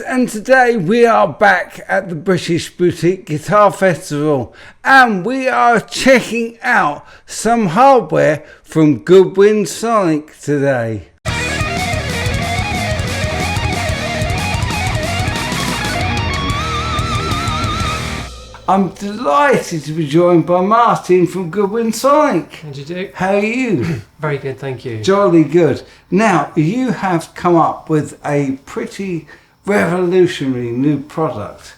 And today we are back at the British Boutique Guitar Festival and we are checking out some hardware from GoodwinSonic today. I'm delighted to be joined by Martin from GoodwinSonic. How do you do? How are you? Very good, thank you. Jolly good. Now, you have come up with a pretty revolutionary new product.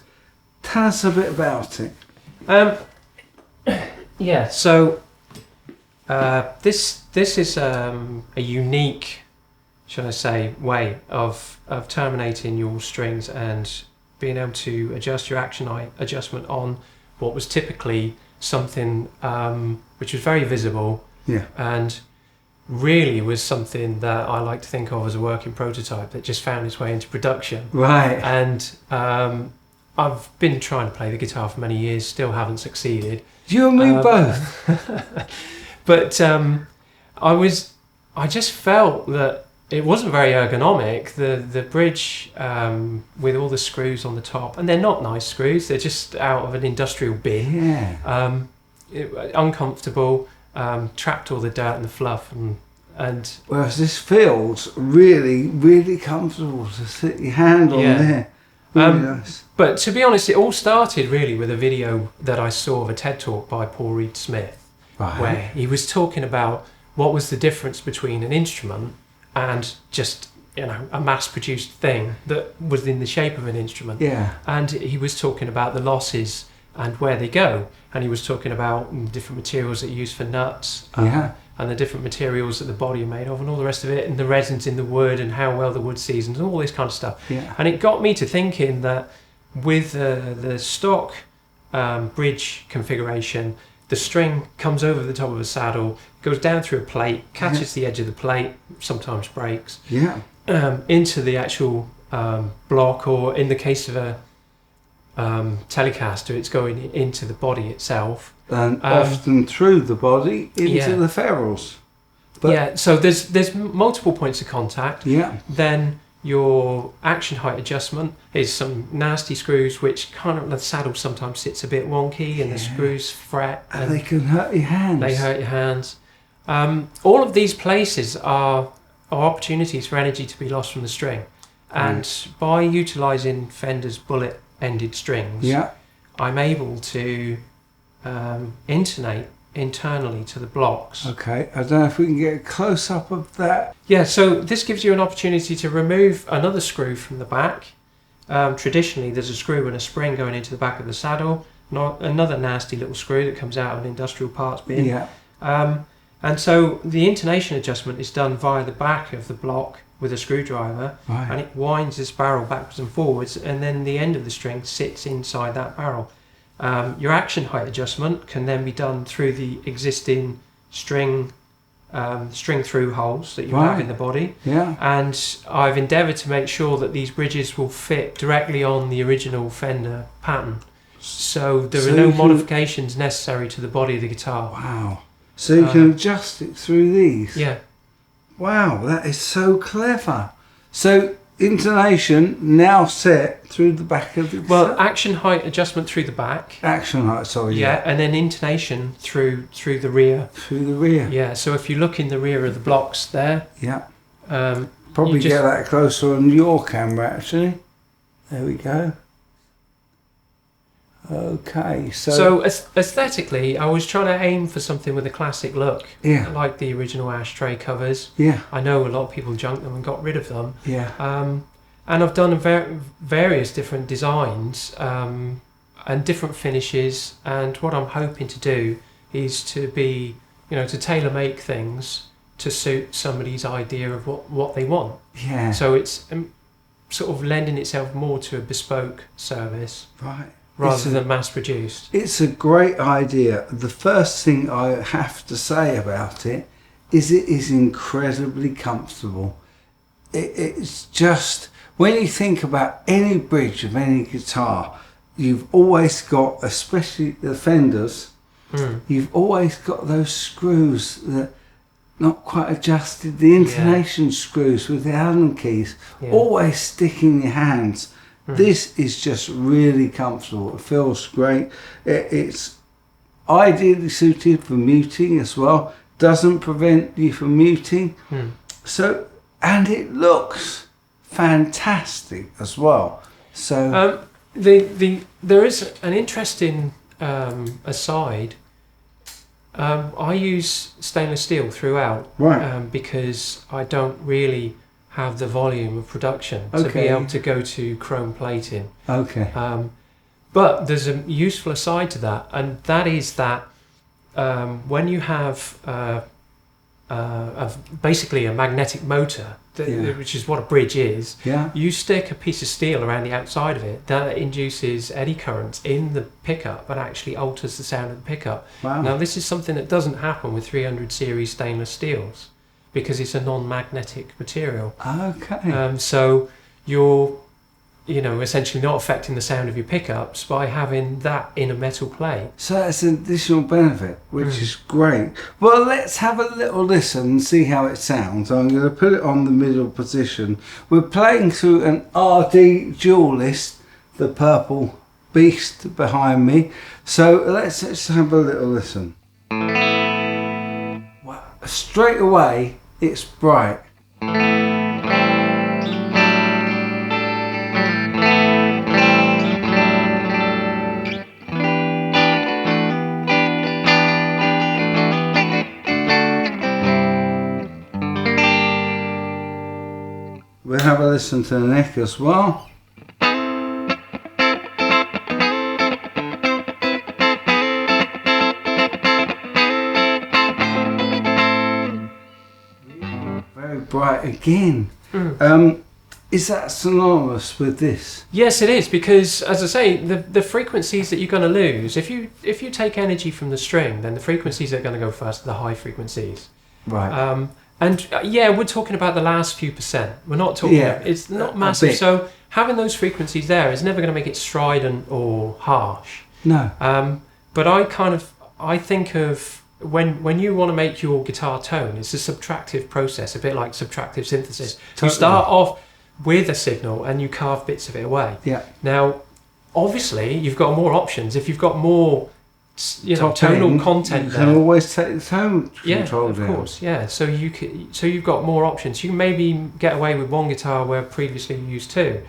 Tell us a bit about it. This is a unique, shall I say, way of terminating your strings and being able to adjust your action height adjustment on what was typically something which was very visible, and really was something that I like to think of as a working prototype that just found its way into production. Right. And I've been trying to play the guitar for many years, still haven't succeeded. You and me both. But I just felt that it wasn't very ergonomic. The bridge with all the screws on the top, and they're not nice screws, they're just out of an industrial bin. Yeah. Uncomfortable. Trapped all the dirt and the fluff, and whereas this feels really, really comfortable to sit your hand on there. Really nice. But to be honest, it all started really with a video that I saw of a TED Talk by Paul Reed-Smith, where he was talking about what was the difference between an instrument and just, you know, a mass-produced thing that was in the shape of an instrument. Yeah. And he was talking about the losses and where they go, and he was talking about different materials that you use for nuts, and the different materials that the body are made of, and all the rest of it, and the resins in the wood, and how well the wood seasons, and all this kind of stuff. Yeah. And it got me to thinking that with the stock bridge configuration, the string comes over the top of a saddle, goes down through a plate, catches the edge of the plate, sometimes breaks, into the actual block, or in the case of a Telecaster, it's going into the body itself, and often through the body into the ferrules. But so there's multiple points of contact. Then your action height adjustment is some nasty screws, which kind of, the saddle sometimes sits a bit wonky, and the screws fret, and they can hurt your hands. They hurt your hands. All of these places are opportunities for energy to be lost from the string, and by utilising Fender's bullet-ended strings, I'm able to intonate internally to the blocks. Okay, I don't know if we can get a close-up of that. Yeah, so this gives you an opportunity to remove another screw from the back. Traditionally, there's a screw and a spring going into the back of the saddle, not another nasty little screw that comes out of an industrial parts bin. And so the intonation adjustment is done via the back of the block with a screwdriver, and it winds this barrel backwards and forwards, and then the end of the string sits inside that barrel. Your action height adjustment can then be done through the existing string through holes that you have in the body. And I've endeavoured to make sure that these bridges will fit directly on the original Fender pattern, so there are no modifications necessary to the body of the guitar. Wow. So you can adjust it through these? Yeah. Wow, that is so clever. So intonation now set through the back of the guitar? Well, action height adjustment through the back. Action height, sorry. Yeah, and then intonation through the rear. Through the rear. Yeah, so if you look in the rear of the blocks there. Probably get that closer on your camera actually. There we go. Okay, so aesthetically, I was trying to aim for something with a classic look, like the original Ashtray covers. I know a lot of people junked them and got rid of them. And I've done various different designs and different finishes, and what I'm hoping to do is to be, to tailor make things to suit somebody's idea of what they want. So it's sort of lending itself more to a bespoke service. Rather than mass-produced. It's a great idea. The first thing I have to say about it is incredibly comfortable. It's just, when you think about any bridge of any guitar, you've always got, especially the Fenders, you've always got those screws that not quite adjusted, the intonation screws with the Allen keys, always stick in your hands. This is just really comfortable. It feels great. It's ideally suited for muting as well. Doesn't prevent you from muting. So, and it looks fantastic as well. So there is an interesting aside. I use stainless steel throughout, because I don't really have the volume of production to be able to go to chrome plating. But there's a useful aside to that, and that is that when you have basically a magnetic motor, which is what a bridge is, you stick a piece of steel around the outside of it that induces eddy currents in the pickup and actually alters the sound of the pickup. Now this is something that doesn't happen with 300 series stainless steels because it's a non-magnetic material. So you're essentially not affecting the sound of your pickups by having that in a metal plate. So that's an additional benefit, which is great. Well, let's have a little listen and see how it sounds. I'm going to put it on the middle position. We're playing through an RD Dualist, the purple beast behind me. So let's have a little listen. Well, straight away, it's bright. We'll have a listen to the neck as well. Very bright again. Is that synonymous with this? Yes, it is, because as I say, the frequencies that you're going to lose, if you take energy from the string, then the frequencies that are going to go first are the high frequencies. And we're talking about the last few percent. We're not talking. It's not massive. So having those frequencies there is never going to make it strident or harsh. No. But I think of when you want to make your guitar tone, it's a subtractive process, a bit like subtractive synthesis. You start off with a signal and you carve bits of it away. Now, obviously, you've got more options. If you've got more tonal content, you can always take the tone control down. Of course, So you've got more options. You maybe get away with one guitar where previously you used two.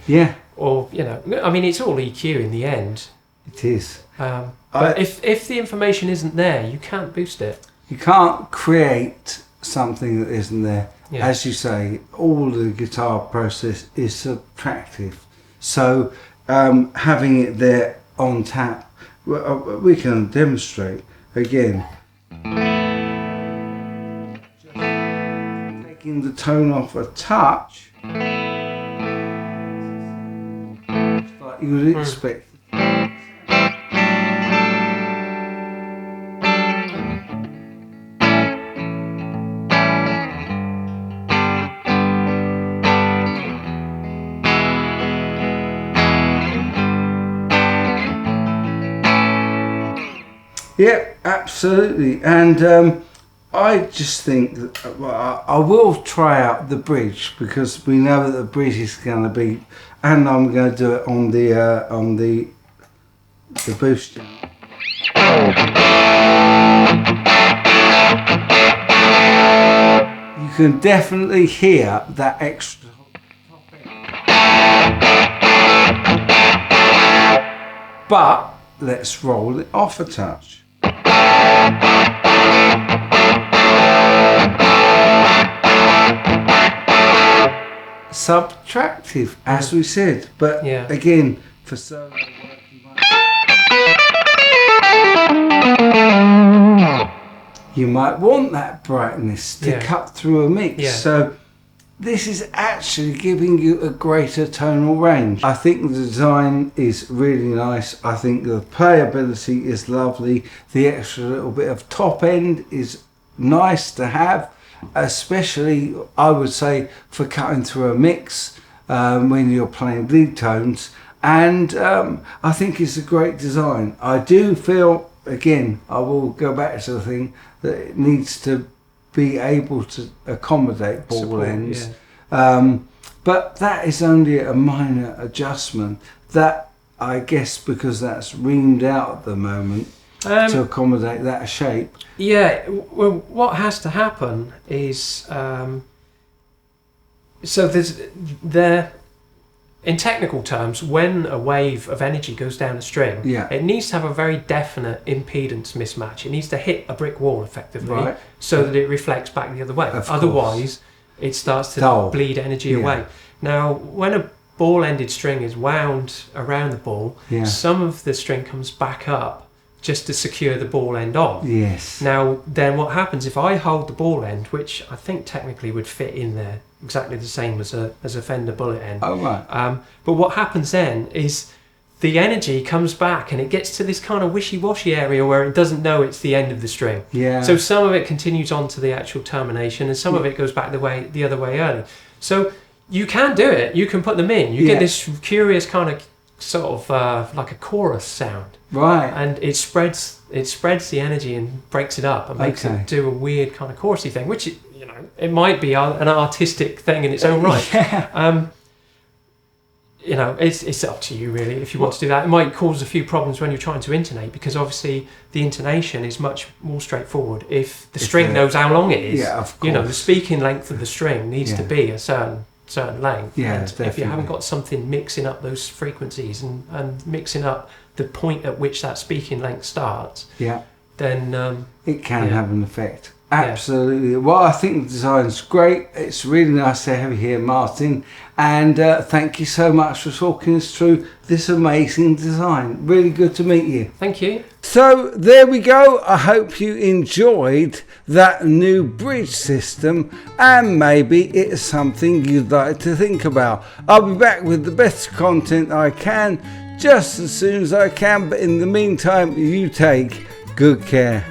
Or I mean, it's all EQ in the end. It is. But if the information isn't there, you can't boost it. You can't create something that isn't there. As you say, all the guitar process is subtractive. So having it there on tap. We can demonstrate again. Just taking the tone off a touch, just like you would expect. Yeah, absolutely. And I just think that I will try out the bridge, because we know that the bridge is going to be, and I'm going to do it on the boost. You can definitely hear that extra top end. But let's roll it off a touch. Subtractive, as we said, but again, for solo work, you might want that brightness to cut through a mix. So this is actually giving you a greater tonal range. I think the design is really nice. I think the playability is lovely. The extra little bit of top end is nice to have, especially I would say for cutting through a mix when you're playing lead tones. And I think it's a great design. I do feel, again, I will go back to the thing, that it needs to be able to accommodate ball ends. But that is only a minor adjustment. That, I guess, because that's reamed out at the moment to accommodate that shape. Yeah, well, what has to happen is so in technical terms, when a wave of energy goes down a string, it needs to have a very definite impedance mismatch. It needs to hit a brick wall effectively, so that it reflects back the other way. Otherwise, it starts to bleed energy away. Now, when a ball-ended string is wound around the ball, some of the string comes back up just to secure the ball end on. Yes. Now, then what happens if I hold the ball end, which I think technically would fit in there exactly the same as a Fender bullet end. Oh, right. But what happens then is the energy comes back and it gets to this kind of wishy-washy area where it doesn't know it's the end of the string. Yeah. So some of it continues on to the actual termination and some of it goes back the other way early. So you can do it. You can put them in. You get this curious kind of sort of like a chorus sound. Right. And it spreads the energy and breaks it up and makes it do a weird kind of chorusy thing, which it might be an artistic thing in its own right. Yeah. It's up to you really if you want to do that. It might cause a few problems when you're trying to intonate, because obviously the intonation is much more straightforward if the string knows how long it is. Yeah, of course. The speaking length of the string needs to be a certain length. Yeah, and definitely. if you haven't got something mixing up those frequencies and mixing up the point at which that speaking length starts, then it can have an effect. Absolutely. Well, I think the design's great. It's really nice to have you here, Martin. And thank you so much for talking us through this amazing design. Really good to meet you. Thank you. So there we go. I hope you enjoyed that new bridge system, and maybe it's something you'd like to think about. I'll be back with the best content I can just as soon as I can. But in the meantime, you take good care.